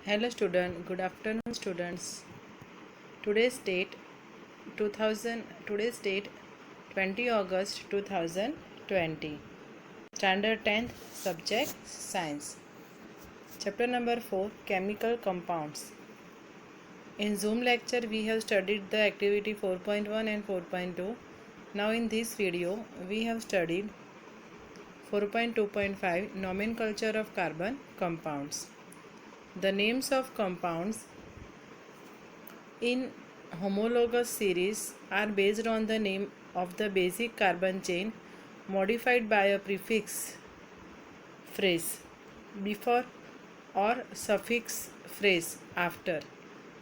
Hello student, good afternoon students. Today's date 20 August 2020. Standard 10th subject science. Chapter number 4 chemical compounds. In Zoom lecture we have studied the activity 4.1 and 4.2. Now in this video we have studied 4.2.5 nomenclature of carbon compounds. The names of compounds in homologous series are based on the name of the basic carbon chain modified by a prefix phrase before और suffix phrase after.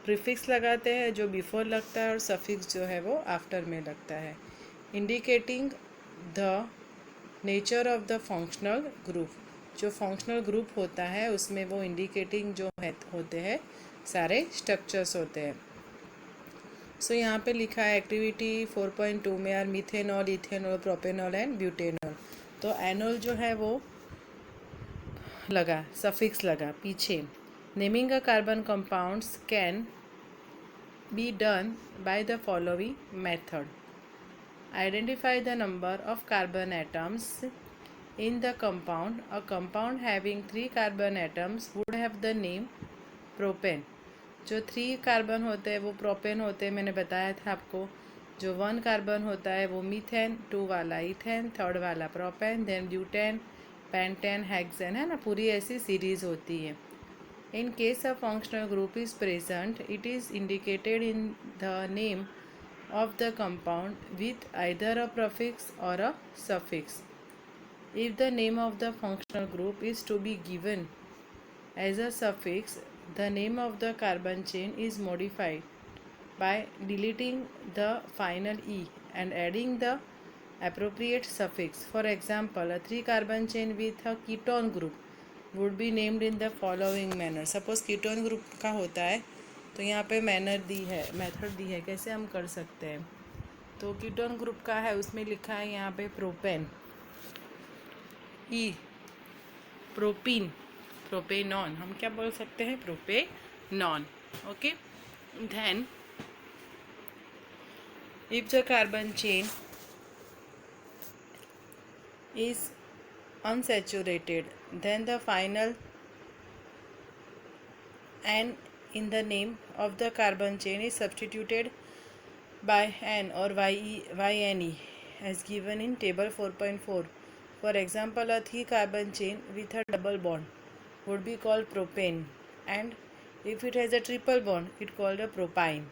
Prefix लगाते हैं जो before लगता है और suffix जो है वो आफ्टर में लगता है, indicating the nature of the functional group. जो फंक्शनल ग्रुप होता है उसमें वो इंडिकेटिंग जो है होते हैं सारे स्ट्रक्चर्स होते हैं. सो यहाँ पे लिखा है एक्टिविटी 4.2 में यार methanol, ethanol, propanol and butanol. तो एनॉल जो है वो लगा, सफिक्स लगा पीछे. Naming a carbon compounds can be done by the following method. Identify the number of carbon atoms in the compound. A compound having 3 carbon atoms would have the name propane. जो 3 carbon होते हैं वो propane होते हैं, मैंने बताया था आपको. जो 1 कार्बन होता है वो मीथेन, 2 वाला इथेन, 3rd वाला propane, then butane, pentane, hexane, है ना, पूरी ऐसी सीरीज होती है. In case a functional group is present it is indicated in the name of the compound with either a prefix और a suffix. If the name of the functional group is to be given as a suffix, the name of the carbon chain is modified by deleting the final E and adding the appropriate suffix. For example, a 3 carbon chain with a ketone group would be named in the following manner. Suppose ketone group का होता है तो यहाँ पे manner दी है, method दी है कैसे हम कर सकते हैं. तो कीटोन ग्रुप का है, उसमें लिखा है यहाँ पे प्रोपेन, ई, प्रोपीन, प्रोपेनॉन. हम क्या बोल सकते हैं, propanone. Okay. Then if the carbon chain is unsaturated then the final N in the name of the carbon chain is substituted by N or YNE as given in table 4.4. For example, a 3 carbon chain with a double bond would be called propane, and if it has a triple bond it called a propyne.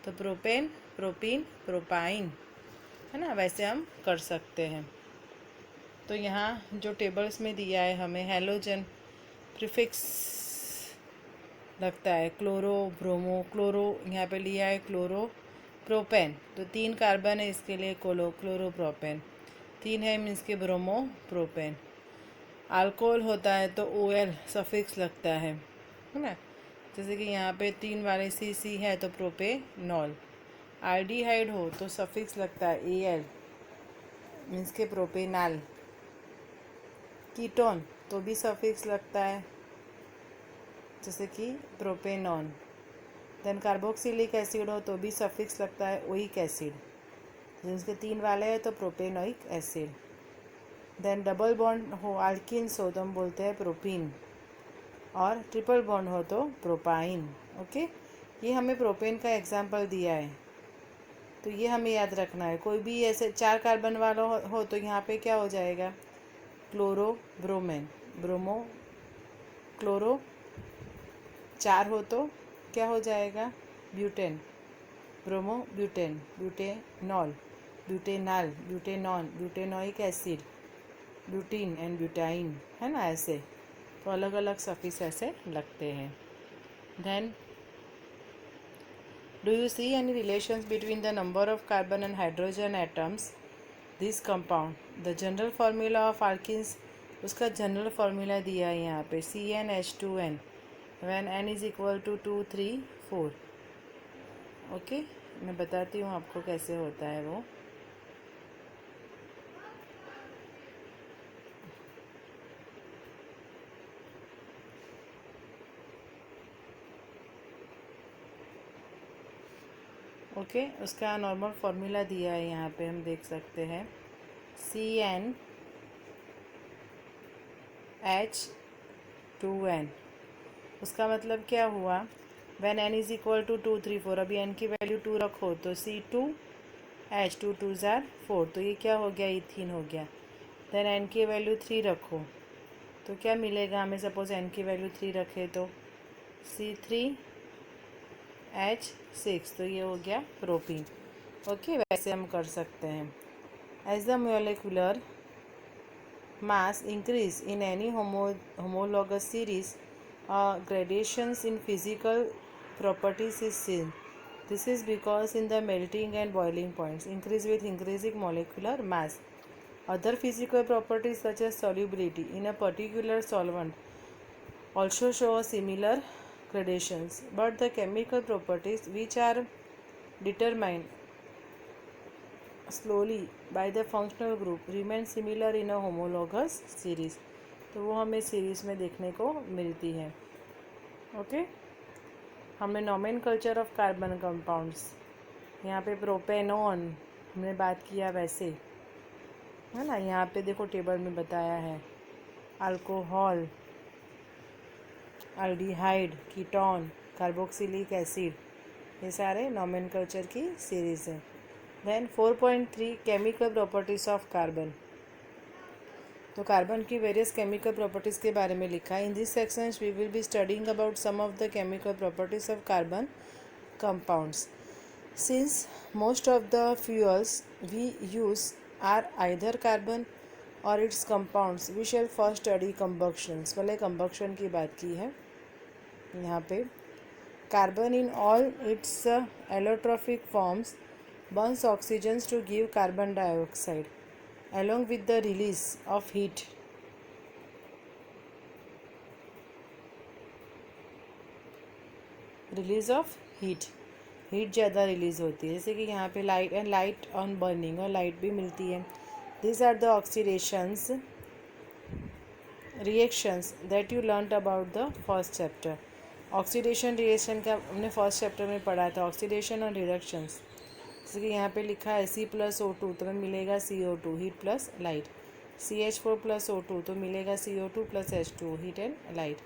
तो propane, propene, propyne, है ना, वैसे हम कर सकते हैं. तो यहाँ जो टेबल्स में दिया है हमें हेलोजन प्रीफिक्स लगता है क्लोरो, ब्रोमो, क्लोरो यहाँ पे लिया है क्लोरो प्रोपेन. तो 3 कार्बन है इसके लिए क्लोरोप्रोपेन, 3 है मीन्स के ब्रोमो प्रोपेन. अल्कोहल होता है तो OL सफिक्स लगता है ना, जैसे कि यहाँ पे 3 वाले CC है तो प्रोपेनॉल. आल्डिहाइड हो तो सफिक्स लगता है AL मीन्स के प्रोपेनाल. कीटोन तो भी सफिक्स लगता है जैसे कि प्रोपेनॉन. देन कार्बोक्सिलिक एसिड हो तो भी सफिक्स लगता है ओइक एसिड, जिसके 3 वाले हैं तो propanoic acid. Then double bond हो, अल्किन्स हो तो हम बोलते हैं प्रोपीन, और ट्रिपल बॉन्ड हो तो प्रोपाइन. ओके. ये हमें प्रोपेन का एग्जाम्पल दिया है तो ये हमें याद रखना है. कोई भी ऐसे 4 कार्बन वाला हो तो यहाँ पे क्या हो जाएगा, क्लोरो ब्रोमेन, ब्रोमो क्लोरो. 4 हो तो क्या हो जाएगा, butane, bromo butane, butanol, butanal, butanone, butanoic acid, butene and butyne, है ना ऐसे. तो अलग अलग सफिक्स ऐसे लगते हैं. Then do you see any relations between the number of carbon and hydrogen atoms this compound. The general formula of alkenes, उसका जनरल फार्मूला दिया है यहाँ पे CnH2n when n is equal to 2, 3, 4. Okay. मैं बताती हूँ आपको कैसे होता है वो. ओके, उसका नॉर्मल फार्मूला दिया है यहाँ पे, हम देख सकते हैं CnH2n। उसका मतलब क्या हुआ, when n is equal to 2 3 4, अभी n की वैल्यू 2 रखो तो C2H, 2 2 जार 4, तो ये क्या हो गया, इथीन हो गया। देन n की वैल्यू 3 रखो तो क्या मिलेगा हमें, सपोज n की वैल्यू 3 रखे तो C3H6, तो ये हो गया प्रोपीन। ओके, वैसे हम कर सकते हैं। As the molecular mass increase in any homologous series, gradations in physical properties is seen. This is because in the melting and boiling points increase with increasing molecular mass. Other physical properties such as solubility in a particular solvent also show similar gradations, but the chemical properties which are determined slowly by the functional group remain similar in a homologous series। तो वो हमें series में देखने को मिलती है। Okay, हमने nomenclature of carbon compounds, यहाँ पे प्रोपेनॉन हमने बात किया वैसे, है ना, यहाँ पे देखो टेबल में बताया है, alcohol, aldehyde, ketone, carboxylic acid, ये सारे नोमेनकल्चर की सीरीज है। Then 4.3 chemical properties of carbon. तो कार्बन की वेरियस केमिकल प्रॉपर्टीज़ के बारे में लिखा है। In this section we will be studying about some of the chemical properties of carbon compounds. Since most of the fuels we use are either carbon और its compounds, we shall first study combustions. पहले combustion की बात की है यहाँ पे। Carbon in all it's allotropic forms burns oxygens to give carbon dioxide along with the release of heat. Release of heat ज़्यादा release होती है, जैसे कि यहाँ पे light and light on burning, और लाइट भी मिलती है। This are the oxidations reactions that you learn about the first chapter. Oxidation reaction का हमने फर्स्ट चैप्टर में पढ़ा था, ऑक्सीडेशन और रिडक्शंस। जैसे कि यहाँ पे लिखा है C+O2, तो हमें मिलेगा CO2 heat plus light. CH4+O2 तो मिलेगा CO2+H2 heat and light.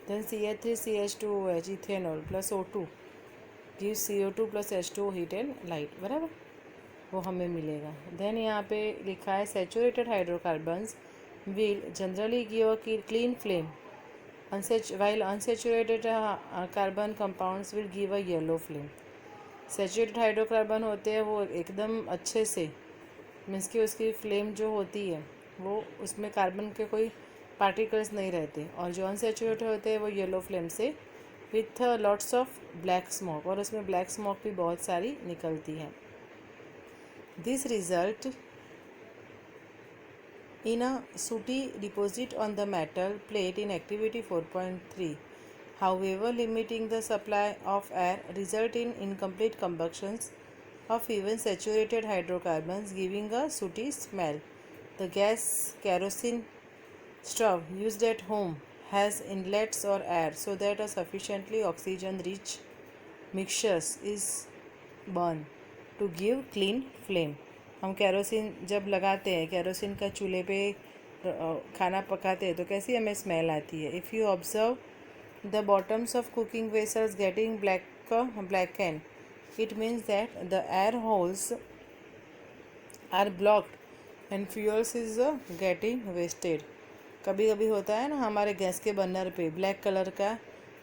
Then CH3CH2OH ethanol plus O2 give CO2+H2 heat and light, बराबर, वो हमें मिलेगा। देन यहाँ पे लिखा है saturated hydrocarbons will generally give a clean flame while unsaturated carbon compounds will give a yellow flame। Saturated hydrocarbon होते हैं वो एकदम अच्छे से, मीन्स कि उसकी फ्लेम जो होती है वो उसमें कार्बन के कोई पार्टिकल्स नहीं रहते, और जो अनसेचुरेटेड होते हैं वो येलो फ्लेम से with lots of black smoke, और उसमें ब्लैक स्मोक भी बहुत सारी निकलती है। दिस रिजल्ट इन अ सूटी deposit on the metal plate in activity 4.3। However, limiting the supply of air result in incomplete combustions of even saturated hydrocarbons, giving a sooty smell. The gas kerosene stove used at home has inlets or air so that a sufficiently oxygen-rich mixture is burned to give clean flame। हम kerosene जब लगाते हैं, kerosene का चूल्हे पे खाना पकाते हैं तो कैसी हमें स्मेल आती है। If you observe the bottoms of cooking vessels getting blackened, it means that the air holes are blocked and fuels is getting wasted। कभी कभी होता है ना हमारे गैस के बर्नर पे ब्लैक कलर का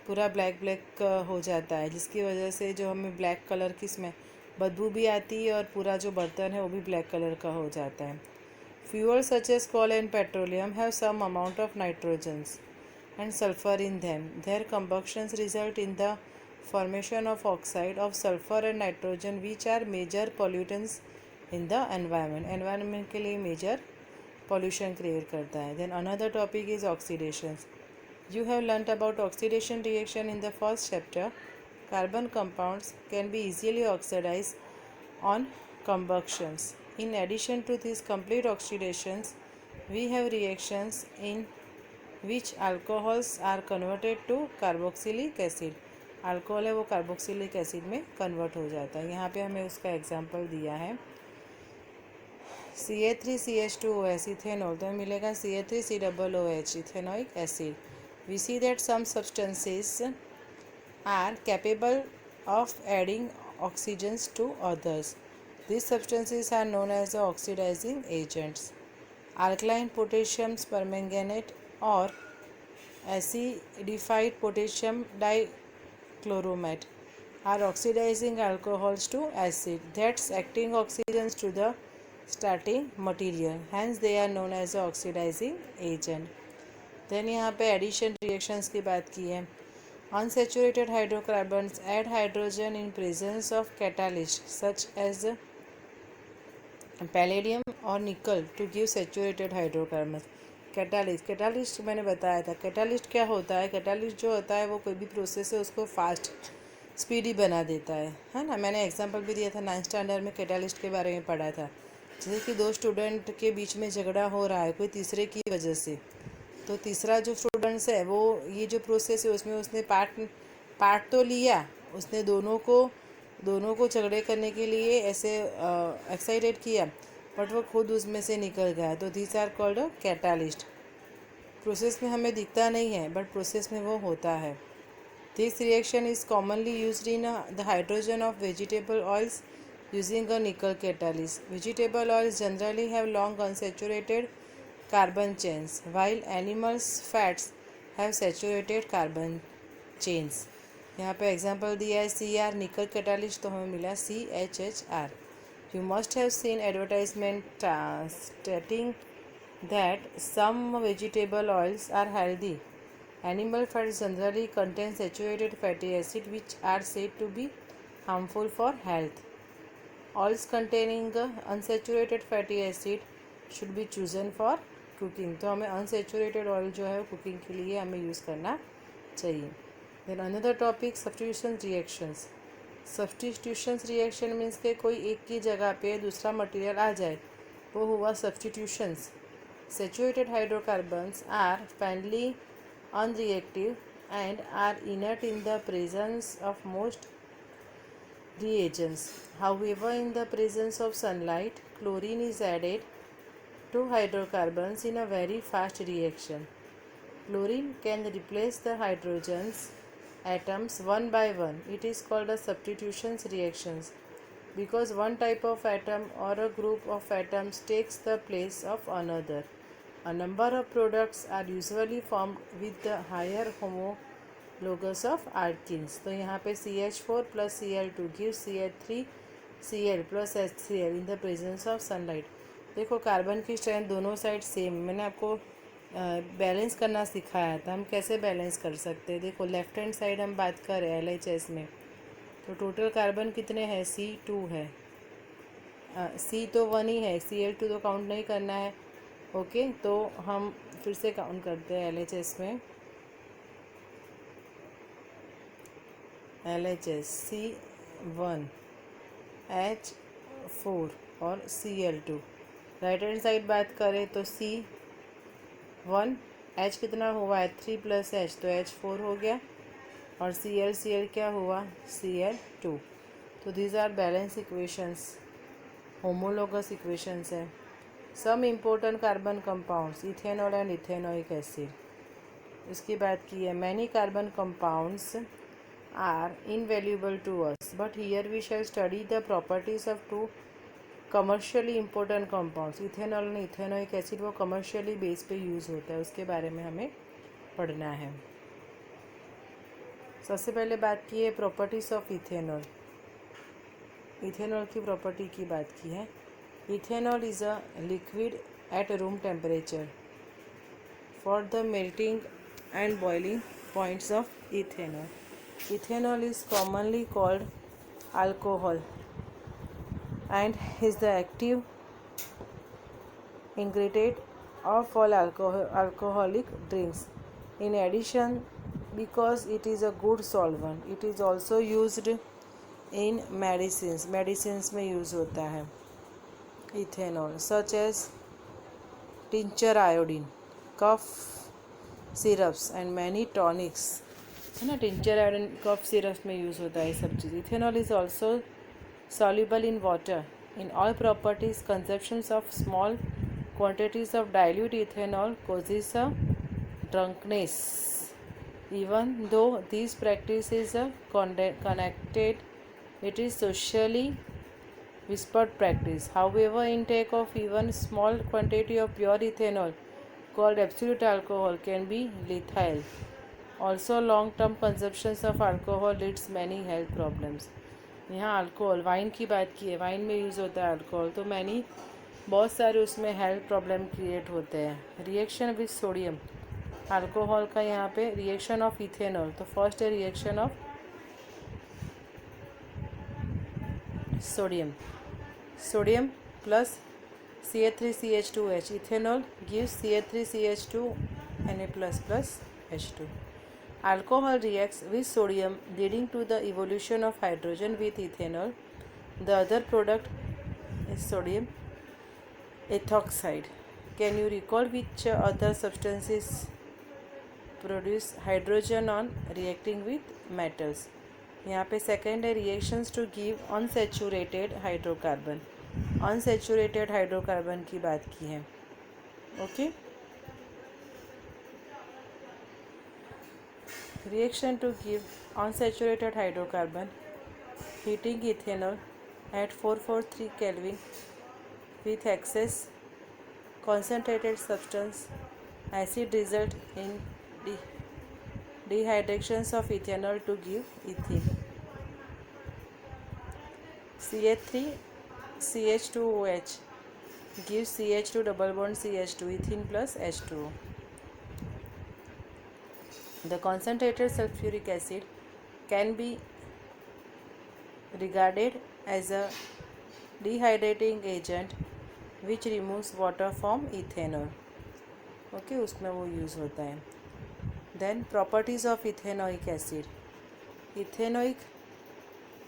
पूरा ब्लैक हो जाता है, जिसकी वजह से जो हमें ब्लैक कलर की स्मेल बदबू भी आती है और पूरा जो बर्तन है वो भी ब्लैक कलर का हो जाता है। Fuel such as coal and petroleum have some amount of nitrogens and sulfur in them. Their combustions result in the formation of oxide of sulfur and nitrogen, which are major pollutants in the environment। environment के लिए major pollution create करता है। Then another topic is oxidations। You have learnt about oxidation reaction in the first chapter। Carbon compounds can be easily oxidized on combustions। In addition to these complete oxidations, we have reactions in which alcohols are converted to carboxylic acid। Alcohol है वो carboxylic acid में convert हो जाता है। यहाँ पे हमें उसका एग्जांपल दिया है CA3CH2OH इथेनॉल, तो हमें मिलेगा CA3COOH ethanoic acid. We see that some substances are capable of adding oxygens to others. These substances are known as the oxidizing agents. Alkaline potassium permanganate or acidified potassium dichloromate are oxidizing alcohols to acid, that's acting oxygens to the starting material. Hence they are known as the oxidizing agent. Then यहाँ पे addition reactions की बात की है। Unsaturated hydrocarbons add hydrogen in presence of catalysts such as palladium or nickel to give saturated hydrocarbons. Catalyst मैंने बताया था। Catalyst क्या होता है? कैटालिस्ट जो होता है वो कोई भी प्रोसेस है उसको फास्ट स्पीडी बना देता है ना। मैंने एग्जांपल भी दिया था 9th स्टैंडर्ड में, कैटालिस्ट के बारे में पढ़ा था। जैसे कि दो स्टूडेंट के बीच में झगड़ा हो रहा है कोई तीसरे की वजह से, तो तीसरा जो स्टूडेंट्स है वो ये जो प्रोसेस है उसमें उसने पार्ट तो लिया, उसने दोनों को झगड़े करने के लिए ऐसे एक्साइटेड किया, बट वो खुद उसमें से निकल गया। तो these are called a catalyst. Process में हमें दिखता नहीं है बट प्रोसेस में वो होता है। This reaction is commonly used in the hydrogen of vegetable oils using a nickel catalyst. Vegetable oils generally have long unsaturated carbon chains while animals fats have saturated carbon chains। यहाँ पे example दिया है CR निकल catalyst, तो हमें मिला CHHR। You must have seen advertisement stating that some vegetable oils are healthy। Animal fats generally contain saturated fatty acid which are said to be harmful for health। Oils containing unsaturated fatty acid should be chosen for cooking. तो हमें unsaturated oil जो है cooking के लिए हमें use करना चाहिए। Then another topic substitution reactions. Substitution reaction means के कोई एक की जगह पे दूसरा मटेरियल आ जाए, वो हुआ substitutions. Saturated hydrocarbons are finally unreactive and are inert in the presence of most reagents। However, in the presence of sunlight, chlorine is added to hydrocarbons in a very fast reaction। Chlorine can replace the hydrogen's atoms one by one। It is called a substitution reactions because one type of atom or a group of atoms takes the place of another। A number of products are usually formed with the higher homologous of alkenes। तो यहाँ पे CH4 plus Cl2 gives CH3Cl plus HCl in the presence of sunlight। देखो carbon की strength दोनों side same, मैंने आपको balance करना सिखाया था। हम कैसे बैलेंस कर सकते हैं? देखो लेफ्ट हैंड साइड हम बात कर रहे हैं LHS में, तो टोटल कार्बन कितने हैं? C2 है। C तो 1 ही है, Cl2 तो काउंट नहीं करना है। ओके, तो हम फिर से काउंट करते हैं LHS में। LHS C1 H4 और Cl2। राइट हैंड साइड बात करें तो C1 H कितना हुआ है? 3 + H, तो H4 हो गया, और Cl क्या हुआ? Cl2। तो these are balance equations, homologous equations है। Some important carbon compounds ethanol and ethanoic acid, इसकी बात की है। Many carbon compounds are invaluable to us, but here we shall study the properties of two commercially important compounds. Ethanol और ethanoic acid वो commercially base पे use होता है, उसके बारे में हमें पढ़ना है। सबसे पहले बात की है प्रॉपर्टीज़ ऑफ इथेनॉल। इथेनॉल की प्रॉपर्टी की बात की है। Ethanol is a liquid at room temperature. For the melting and boiling points of ethanol, ethanol is commonly called alcohol and is the active ingredient of all alcoholic drinks। In addition, because it is a good solvent, it is also used in medicines में use होता है ethanol, such as tincture iodine, cough syrups and many tonics। है ना, tincture and cough syrup में use होता है ये सब चीज़। Ethanol is also soluble in water. In all properties, consumptions of small quantities of dilute ethanol causes a drunkenness. Even though this practice is connected, it is socially whispered practice. However, intake of even small quantity of pure ethanol, called absolute alcohol, can be lethal. Also, long-term consumptions of alcohol leads many health problems. यहाँ alcohol wine की बात की है, wine में use होता है alcohol, तो many बहुत सारे उसमें हेल्थ प्रॉब्लम क्रिएट होते हैं। रिएक्शन विथ सोडियम, अल्कोहल का यहाँ पे रिएक्शन ऑफ इथेनॉल, तो फर्स्ट है reaction of sodium, sodium plus CH3CH2H, ethanol gives CH3CH2 Na++H2. Alcohol reacts with sodium, leading to the evolution of hydrogen with ethanol. The other product is sodium ethoxide. Can you recall which other substances produce hydrogen on reacting with metals? यहाँ पे second है reactions to give unsaturated hydrocarbon, unsaturated hydrocarbon की बात की है। Okay, reaction to give unsaturated hydrocarbon, heating ethanol at 443 Kelvin with excess concentrated substance acid result in dehydrations of ethanol to give ethene. CH3CH2OH gives CH2 double bond CH2, ethene plus H2O. The concentrated sulfuric acid can be regarded as a dehydrating agent which removes water from ethanol. Okay, उसमें वो use होता है। Then properties of ethanoic acid, ethanoic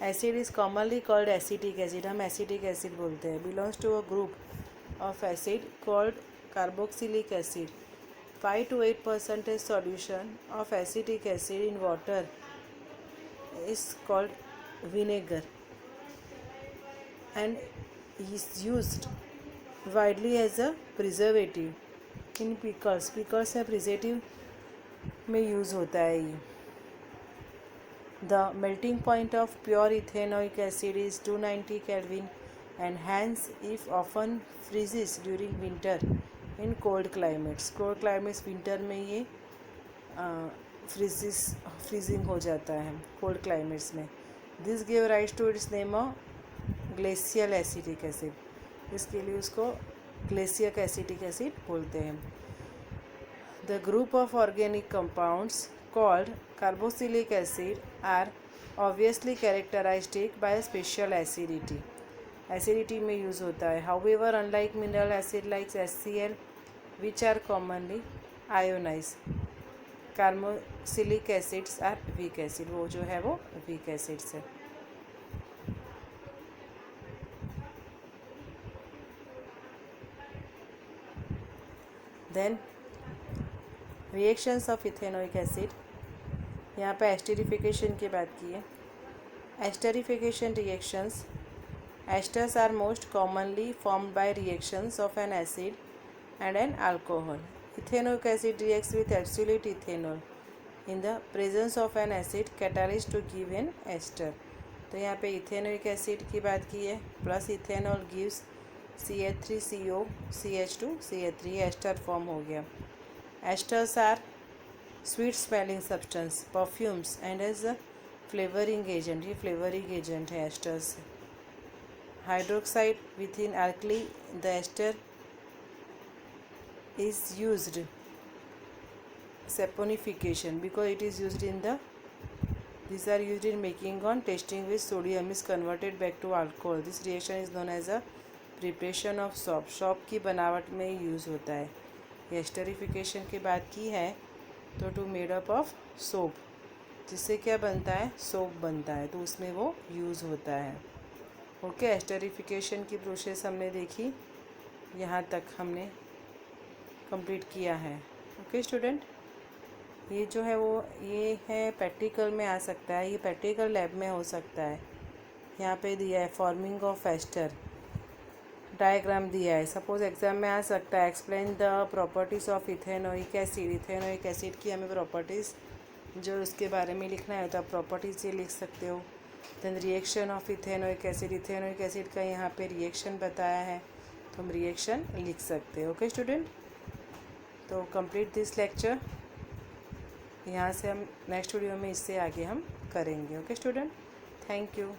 acid is commonly called acetic acid, हम acetic acid बोलते हैं। Belongs to a group of acid called carboxylic acid. 5 to 8% solution of acetic acid in water is called vinegar and is used widely as a preservative in pickles. pickles में preservative में use होता है ये. The melting point of pure ethanoic acid is 290 Kelvin and hence if often freezes during winter in cold climates. cold climates winter में ये freezing हो जाता है cold climates में. This gave rise to its name of glacial acetic acid. इसके लिए उसको glacial acetic acid बोलते हैं. The group of organic compounds called carboxylic acid are obviously characterized by a special acidity. Acidity में use होता है. However, unlike mineral acid like HCl, which are commonly ionized, carboxylic acids are weak acid. वो जो है वो weak acids है. Then reactions of ethanoic acid, यहाँ पे एस्टरिफिकेशन की बात की है. Esterification reactions, esters are most commonly formed by reactions of an acid and an alcohol. Ethanoic acid reacts with absolute ethanol in the presence of an acid catalyst to give an ester. तो यहाँ पे ethanoic acid की बात की है, plus ethanol gives CH3CO CH2 CH3, ester form हो गया. Esters are sweet smelling substance, perfumes and as a flavoring agent. ये flavoring agent है esters. Hydroxide within alkali, the ester is used saponification because it is used in the, these are used in making on testing with sodium is converted back to alcohol. This reaction is known as a preparation of soap. soap की बनावट में use होता है. Esterification की बात की है तो to made up of soap, जिससे क्या बनता है, सोप बनता है, तो उसमें वो यूज़ होता है. ओके, एस्टरिफिकेशन की प्रोसेस हमने देखी, यहाँ तक हमने कंप्लीट किया है. ओके स्टूडेंट, ये जो है वो ये है प्रैक्टिकल में आ सकता है, ये प्रैक्टिकल लैब में हो सकता है। यहाँ पे दिया है फॉर्मिंग ऑफ एस्टर, डायग्राम दिया है। सपोज एग्जाम में आ सकता है explain the properties of ethanoic acid. Ethanoic acid की हमें प्रॉपर्टीज़ जो उसके बारे में लिखना है तो आप प्रॉपर्टीज़ ये लिख सकते हो। Then reaction of ethanoic acid, ethanoic acid का यहाँ पे रिएक्शन बताया है तो हम रिएक्शन लिख सकते हैं। ओके स्टूडेंट, तो कंप्लीट दिस लेक्चर। यहाँ से हम नेक्स्ट वीडियो में इससे आगे हम करेंगे। Okay student, thank you.